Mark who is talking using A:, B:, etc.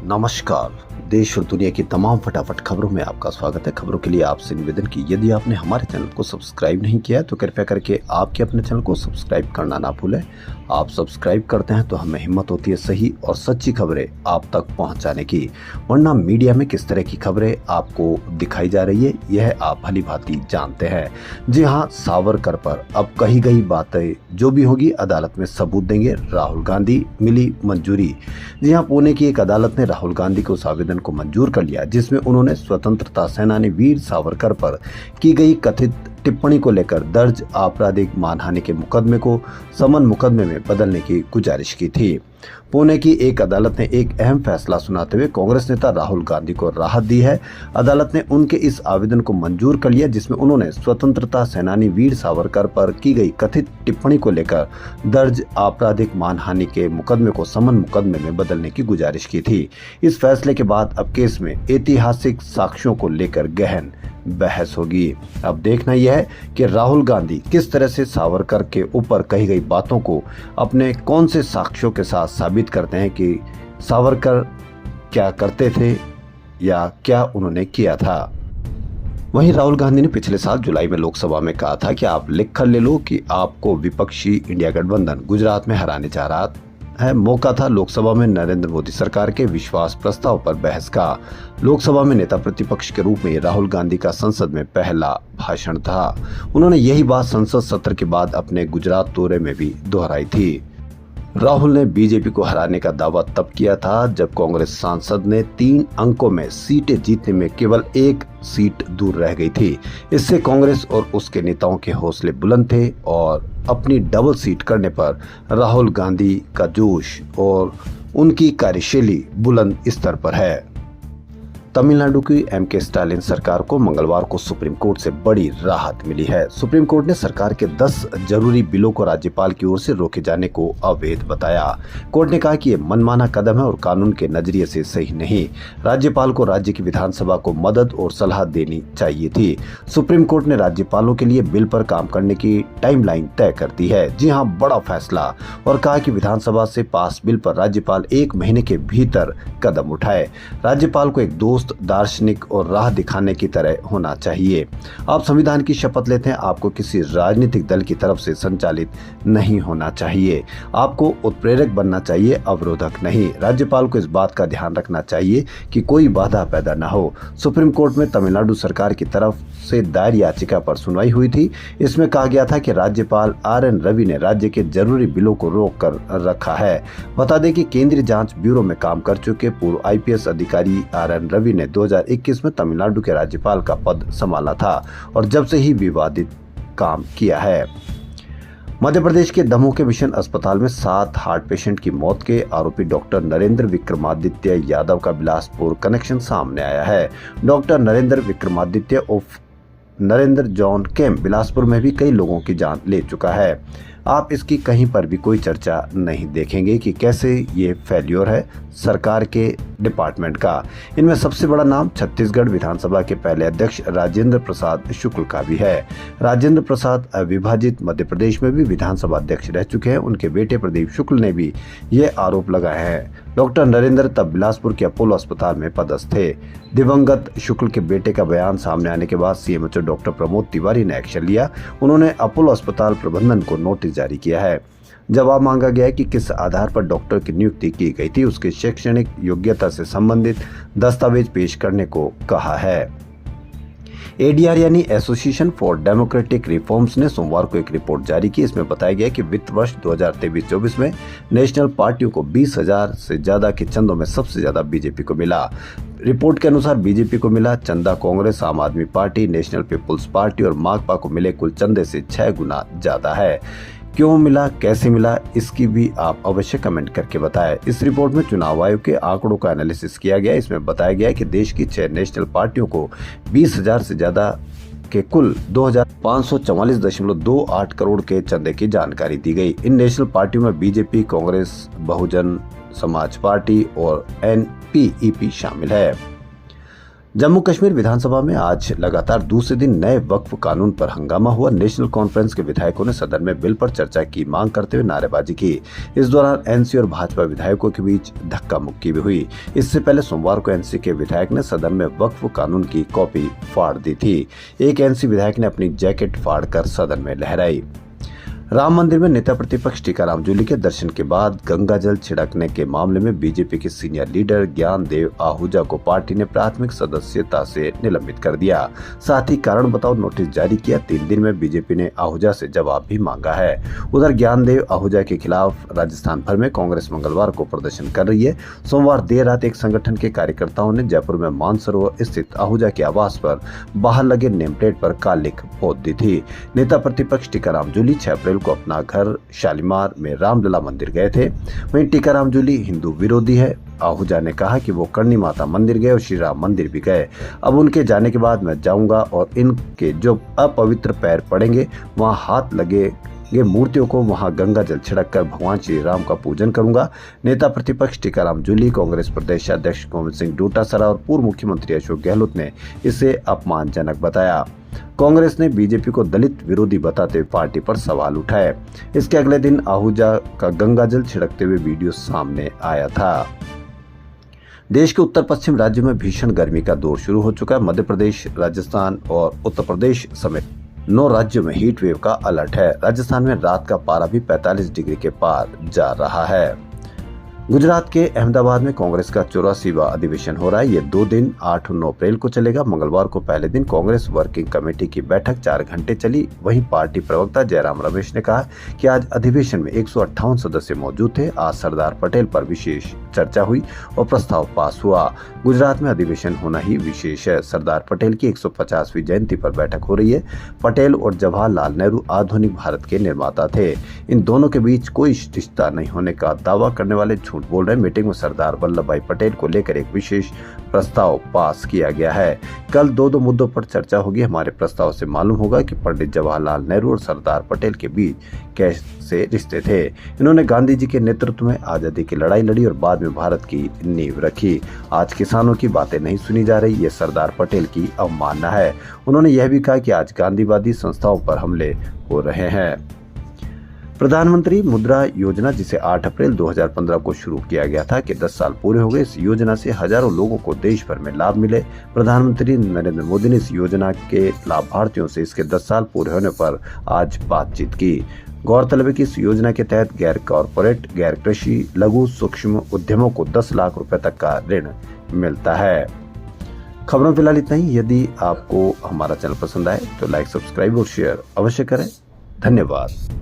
A: नमस्कार। देश और दुनिया की तमाम फटाफट खबरों में आपका स्वागत है। खबरों के लिए आपसे निवेदन की यदि आपने हमारे चैनल को सब्सक्राइब नहीं किया है तो कृपया करके आपके अपने चैनल को सब्सक्राइब करना ना भूलें। आप सब्सक्राइब करते हैं तो हमें हिम्मत होती है सही और सच्ची खबरें आप तक पहुंचाने की, वरना मीडिया में किस तरह की खबरें आपको दिखाई जा रही है यह आप भली भांति जानते हैं। जी हाँ, सावरकर पर अब कही गई बातें जो भी होगी अदालत में सबूत देंगे राहुल गांधी, मिली मंजूरी। जी हाँ, पुणे की एक अदालत ने राहुल गांधी के उस आवेदन को मंजूर कर लिया जिसमें उन्होंने स्वतंत्रता सेनानी वीर सावरकर पर की गई कथित टिप्पणी को लेकर दर्ज आपराधिक मानहानि के मुकदमे को समन मुकदमे में बदलने की गुजारिश की थी। पुणे की एक अदालत ने एक अहम फैसला सुनाते हुए कांग्रेस नेता राहुल गांधी को राहत दी है। अदालत ने उनके इस आवेदन को मंजूर कर लिया जिसमें उन्होंने स्वतंत्रता सेनानी वीर सावरकर पर की गई कथित टिप्पणी को लेकर दर्ज आपराधिक मानहानि के मुकदमे को समन मुकदमे में बदलने की गुजारिश की थी। इस फैसले के बाद अब केस में ऐतिहासिक साक्ष्यों को लेकर गहन बहस होगी। अब देखना यह है कि राहुल गांधी किस तरह से सावरकर के ऊपर कही गई बातों को अपने कौन से साक्ष्यों के साथ साबित करते हैं कि सावरकर क्या करते थे या क्या उन्होंने किया था। वहीं राहुल गांधी ने पिछले साल जुलाई में लोकसभा में कहा था कि आप लिख कर ले लो कि आपको विपक्षी इंडिया गठबंधन गुजरात में हराने जा रहा है। मौका था लोकसभा में नरेंद्र मोदी सरकार के विश्वास प्रस्ताव पर बहस का। लोकसभा में नेता प्रतिपक्ष के रूप में राहुल गांधी का संसद में पहला भाषण था। उन्होंने यही बात संसद सत्र के बाद अपने गुजरात दौरे में भी दोहराई थी। राहुल ने बीजेपी को हराने का दावा तब किया था जब कांग्रेस सांसद ने 3 अंकों में सीटें जीतने में केवल 1 सीट दूर रह गई थी। इससे कांग्रेस और उसके नेताओं के हौसले बुलंद थे और अपनी डबल सीट करने पर राहुल गांधी का जोश और उनकी कार्यशैली बुलंद स्तर पर है। तमिलनाडु की एम.के. स्टालिन सरकार को मंगलवार को सुप्रीम कोर्ट से बड़ी राहत मिली है। सुप्रीम कोर्ट ने सरकार के 10 जरूरी बिलों को राज्यपाल की ओर से रोके जाने को अवैध बताया। कोर्ट ने कहा कि ये मनमाना कदम है और कानून के नजरिए से सही नहीं। राज्यपाल को राज्य की विधानसभा को मदद और सलाह देनी चाहिए थी। सुप्रीम कोर्ट ने राज्यपालों के लिए बिल पर काम करने की टाइमलाइन तय कर दी है। जी हाँ, बड़ा फैसला, और कहा कि विधानसभा से पास बिल पर राज्यपाल 1 महीने के भीतर कदम उठाए। राज्यपाल को एक दोस्त, दार्शनिक और राह दिखाने की तरह होना चाहिए। आप संविधान की शपथ लेते हैं, आपको किसी राजनीतिक दल की तरफ से संचालित नहीं होना चाहिए। आपको उत्प्रेरक बनना चाहिए, अवरोधक नहीं। राज्यपाल को इस बात का ध्यान रखना चाहिए कि कोई बाधा पैदा न हो। सुप्रीम कोर्ट में तमिलनाडु सरकार की तरफ से दायर याचिका पर सुनवाई हुई थी। इसमें कहा गया था कि राज्यपाल आर.एन. रवि ने राज्य के जरूरी बिलों को रोक कर रखा है। बता दें कि केंद्रीय जांच ब्यूरो में काम कर चुके पूर्व आईपीएस अधिकारी आर.एन. रवि ने 2021 में तमिलनाडु के राज्यपाल का पद संभाला था और जब से ही विवादित काम किया है। मध्य प्रदेश के दमोह के मिशन अस्पताल में 7 हार्ट पेशेंट की मौत के आरोपी डॉक्टर नरेंद्र विक्रमादित्य यादव का बिलासपुर कनेक्शन सामने आया है। डॉक्टर नरेंद्र विक्रमादित्य उर्फ नरेंद्र जॉन केम बिलासपुर में भी कई लोगों की जान ले चुका है। आप इसकी कहीं पर भी कोई चर्चा नहीं देखेंगे कि कैसे ये फेल्योर है सरकार के डिपार्टमेंट का। इनमें सबसे बड़ा नाम छत्तीसगढ़ विधानसभा के पहले अध्यक्ष राजेंद्र प्रसाद शुक्ल का भी है। राजेंद्र प्रसाद अविभाजित मध्य प्रदेश में भी विधानसभा अध्यक्ष रह चुके हैं। उनके बेटे प्रदीप शुक्ल ने भी ये आरोप लगाए हैं। डॉक्टर नरेंद्र तब बिलासपुर के अपोलो अस्पताल में पदस्थ थे। दिवंगत शुक्ल के बेटे का बयान सामने आने के बाद सीएमएचओ डॉक्टर प्रमोद तिवारी ने एक्शन लिया। उन्होंने अपोलो अस्पताल प्रबंधन को नोटिस जारी किया है। जवाब मांगा गया है कि किस आधार पर डॉक्टर की नियुक्ति की गई थी। उसके शैक्षणिक योग्यता से संबंधित दस्तावेज पेश करने को कहा है। एडीआर यानी एसोसिएशन फॉर डेमोक्रेटिक रिफॉर्म्स ने सोमवार को एक रिपोर्ट जारी की। इसमें बताया गया कि वित्त वर्ष 2023-24 में नेशनल पार्टियों को 20,000 से ज्यादा के चंदों में सबसे ज्यादा बीजेपी को मिला। रिपोर्ट के अनुसार बीजेपी को मिला चंदा कांग्रेस, आम आदमी पार्टी, नेशनल पीपुल्स पार्टी और माकपा को मिले कुल चंदे से 6 गुना ज्यादा है। क्यों मिला, कैसे मिला, इसकी भी आप अवश्य कमेंट करके बताएं। इस रिपोर्ट में चुनाव आयोग के आंकड़ों का एनालिसिस किया गया। इसमें बताया गया कि देश की 6 नेशनल पार्टियों को 20,000 से ज्यादा के कुल 2,544.28 करोड़ के चंदे की जानकारी दी गई। इन नेशनल पार्टियों में बीजेपी, कांग्रेस, बहुजन समाज पार्टी और एनपीईपी शामिल है। जम्मू कश्मीर विधानसभा में आज लगातार दूसरे दिन नए वक्फ कानून पर हंगामा हुआ। नेशनल कॉन्फ्रेंस के विधायकों ने सदन में बिल पर चर्चा की मांग करते हुए नारेबाजी की। इस दौरान एनसी और भाजपा विधायकों के बीच धक्का मुक्की भी हुई। इससे पहले सोमवार को एनसी के विधायक ने सदन में वक्फ कानून की कॉपी फाड़ दी थी। एक एनसी विधायक ने अपनी जैकेट फाड़कर सदन में लहराई। राम मंदिर में नेता प्रतिपक्ष टीकाराम जूली के दर्शन के बाद गंगा जल छिड़कने के मामले में बीजेपी के सीनियर लीडर ज्ञानदेव आहूजा को पार्टी ने प्राथमिक सदस्यता से निलंबित कर दिया। साथ ही कारण बताओ नोटिस जारी किया। 3 दिन में बीजेपी ने आहूजा से जवाब भी मांगा है। उधर ज्ञानदेव आहूजा के खिलाफ राजस्थान भर में कांग्रेस मंगलवार को प्रदर्शन कर रही है। सोमवार देर रात एक संगठन के कार्यकर्ताओं ने जयपुर में मानसरोवर स्थित आहूजा के आवास पर बाहर लगे नेम प्लेट पर कालिख पोत दी थी। नेता प्रतिपक्ष टीकाराम जूली 6 अप्रैल को अपना घर शालीमार में रामलला मंदिर गए थे। वहीं टीकाराम जूली हिंदू विरोधी है। आहूजा ने कहा कि वो करणी माता मंदिर गए और श्री राम मंदिर भी गए। अब उनके जाने के बाद मैं जाऊंगा और इनके जो अपवित्र पैर पड़ेंगे वहां हाथ लगे ये मूर्तियों को वहां गंगा जल छिड़क कर भगवान श्री राम का पूजन करूंगा। नेता प्रतिपक्ष टीकाराम जूली, कांग्रेस प्रदेश अध्यक्ष गोविंद सिंह डोटासरा और पूर्व मुख्यमंत्री अशोक गहलोत ने इसे अपमानजनक बताया। कांग्रेस ने बीजेपी को दलित विरोधी बताते हुए पार्टी पर सवाल उठाए। इसके अगले दिन आहूजा का गंगा जल छिड़कते हुए वीडियो सामने आया था। देश के उत्तर पश्चिम राज्यों में भीषण गर्मी का दौर शुरू हो चुका है। मध्य प्रदेश, राजस्थान और उत्तर प्रदेश समेत 9 राज्यों में हीट वेव का अलर्ट है। राजस्थान में रात का पारा भी 45 डिग्री के पार जा रहा है। गुजरात के अहमदाबाद में कांग्रेस का 84वां अधिवेशन हो रहा है। ये 2 दिन 8 और 9 अप्रैल को चलेगा। मंगलवार को पहले दिन कांग्रेस वर्किंग कमेटी की बैठक 4 घंटे चली। वहीं पार्टी प्रवक्ता जयराम रमेश ने कहा कि आज अधिवेशन में 158 सदस्य मौजूद थे। आज सरदार पटेल पर विशेष चर्चा हुई और प्रस्ताव पास हुआ। गुजरात में अधिवेशन होना ही विशेष है। सरदार पटेल की 150वीं जयंती पर बैठक हो रही है। पटेल और जवाहरलाल नेहरू आधुनिक भारत के निर्माता थे। इन दोनों के बीच कोई रिश्ता नहीं होने का दावा करने वाले झूठ बोल रहे। मीटिंग में सरदार वल्लभ भाई पटेल को लेकर एक विशेष प्रस्ताव पास किया गया है। कल 2 मुद्दों पर चर्चा होगी। हमारे प्रस्ताव से मालूम होगा कि पंडित जवाहरलाल नेहरू और सरदार पटेल के बीच कैसे रिश्ते थे। इन्होंने गांधी जी के नेतृत्व में आजादी की लड़ाई लड़ी और बाद में भारत की नींव रखी। आज किसानों की बातें नहीं सुनी जा रही, ये सरदार पटेल की अवमानना है। उन्होंने यह भी कहा कि आज गांधीवादी संस्थाओं पर हमले हो रहे हैं। प्रधानमंत्री मुद्रा योजना, जिसे 8 अप्रैल 2015 को शुरू किया गया था, कि 10 साल पूरे हो गए। इस योजना से हजारों लोगों को देश भर में लाभ मिले। प्रधानमंत्री नरेंद्र मोदी ने इस योजना के लाभार्थियों से इसके 10 साल पूरे होने पर आज बातचीत की। गौरतलब है कि इस योजना के तहत गैर कॉरपोरेट, गैर कृषि, लघु सूक्ष्म उद्यमों को 10 लाख रुपए तक का ऋण मिलता है। खबरों फिलहाल इतना ही। यदि आपको हमारा चैनल पसंद आए तो लाइक, सब्सक्राइब और शेयर अवश्य करें। धन्यवाद।